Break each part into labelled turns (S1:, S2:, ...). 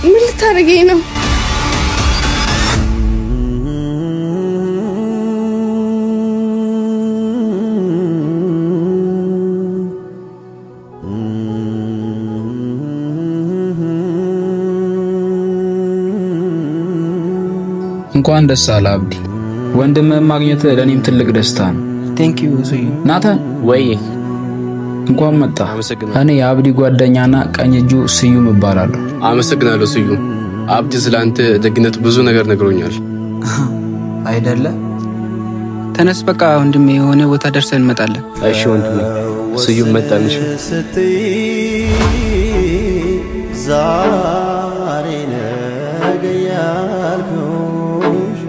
S1: ምን ልታረገኝ ነው?
S2: እንኳን ደስ አለ አብዲ። ወንድምህን ማግኘት ለኔም ትልቅ ደስታ ነው።
S3: ቴንክ ዩ ሱዩ።
S2: ናታን
S3: ወይ
S2: እንኳን መጣ። እኔ የአብዲ ጓደኛና ቀኝ እጁ ስዩም እባላለሁ።
S4: አመሰግናለሁ ስዩም። አብዲ ስላንተ ደግነት ብዙ ነገር ነግሮኛል።
S3: አይደለ? ተነስ በቃ ወንድሜ፣ የሆነ ቦታ ደርሰን እንመጣለን።
S4: እሺ ወንድሜ። ስዩም መጣልሽ። ዛሬ ነገ ያልኩሽ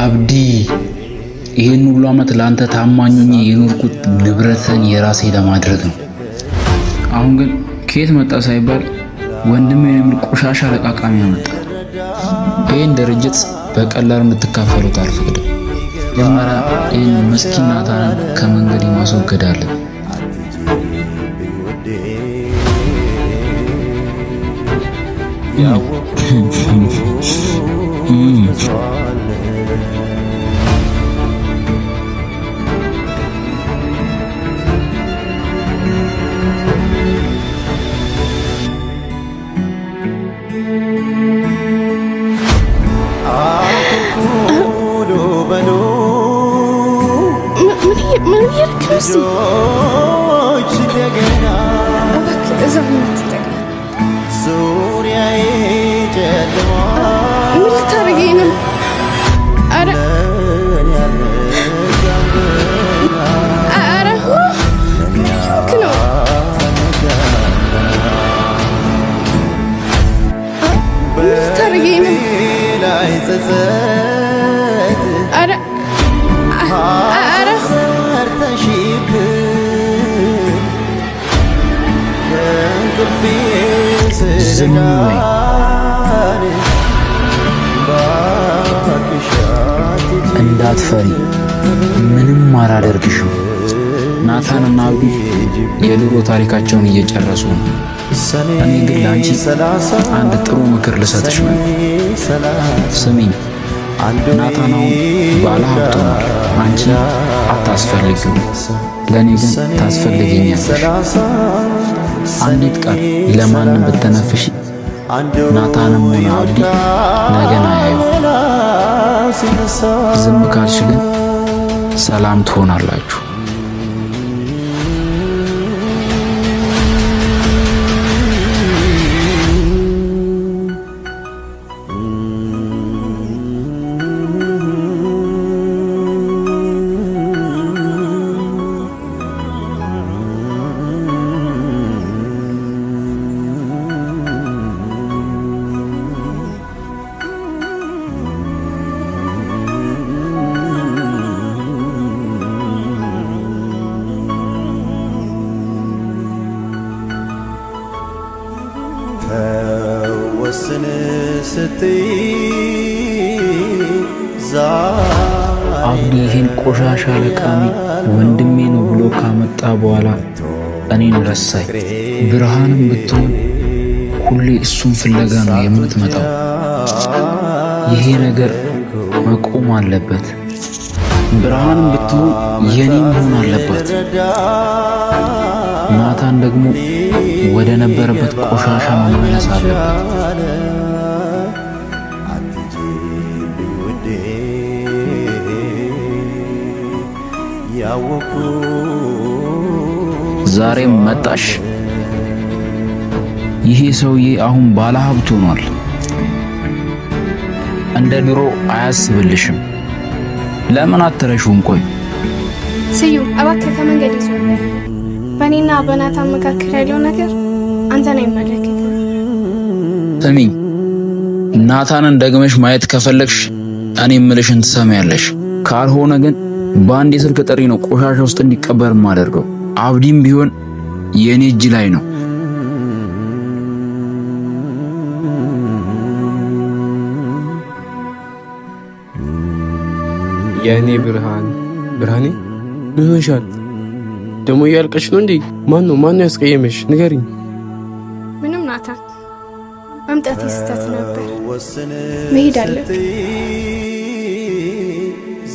S2: አብዲ ይሄን ሁሉ ዓመት ላንተ ታማኙኝ የኖርኩት ንብረትን የራሴ ለማድረግ ነው። አሁን ግን ከየት መጣ ሳይባል ወንድሜ የሚል ቆሻሻ ለቃቃሚ ያመጣ። ይሄን ድርጅት በቀላሉ እንድትካፈሉት አልፈቅድም። መጀመሪያ ይህን ምስኪን ናታንን ከመንገድ ማስወገድ አለብን።
S1: ምን ይርክስ እንደገና እዛው ምትጠጋ ዙሪያዬ ጨለማ ምን ልታረገኝ ነው? አረ ነው ምን ልታረገኝ ነው?
S2: ዝም በይ። እንዳትፈሪ፣ ምንም አላደርግሽም። ናታንና አብዲ የድሮ ታሪካቸውን እየጨረሱ ነው። እኔ ግን ለአንቺ አንድ ጥሩ ምክር ልሰጥሽ ነው። ስሚኝ፣ ናታን አሁን ባለ ሀብት ሆኗል። አንቺ አታስፈልጊው፣ ለእኔ ግን ታስፈልጊኛለሽ። አንዲት ቃል ለማንም ብትነፍሺ ናታንም ሆነ አብዲ ነገን አያዩ። ዝም ካልሽ ግን ሰላም ትሆናላችሁ።
S5: ወስን ስትይ
S2: አብዲ ይህን ቆሻሻ ለቃሚ ወንድሜ ነው ብሎ ካመጣ በኋላ እኔን ረሳኝ። ብርሃንም ብትሆን ሁሌ እሱን ፍለጋ ነው የምትመጣው። ይሄ ነገር መቆም አለበት። ብርሃንም ብትሆን የኔ መሆን አለባት። ናታን ደግሞ ወደ ነበረበት ቆሻሻ መመለስ አለበት። ዛሬም መጣሽ። ይሄ ሰውዬ አሁን ባለሀብት ሆኗል። እንደ ድሮ አያስብልሽም። ለምን አትረሹም? ቆይ
S1: ስዩም እባክህ ከመንገድ ይዞኝ። በእኔና በናታን መካከል ያለው ነገር አንተን አይመለከትም።
S2: ስሚኝ፣ ናታንን ደግመሽ ማየት ከፈለግሽ እኔ የምልሽን ትሰሚያለሽ። ካልሆነ ግን በአንድ የስልክ ጥሪ ነው ቆሻሻ ውስጥ እንዲቀበር ማደርገው። አብዲም ቢሆን የኔ እጅ ላይ ነው።
S4: የኔ ብርሃኔ ምን ሆነሻል? ደሞ ያልቀሽ ነው እንዴ? ማን ነው ያስቀየመሽ? ንገሪኝ።
S1: ምንም ዮናታን መምጣት ስህተት ነበር። መሄድ አለብኝ።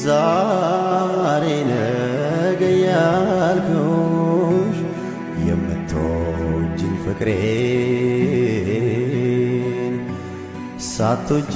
S5: ዛሬ ነገ ያልኩሽ የምትወጂኝ ፍቅሬን ሳትወጂ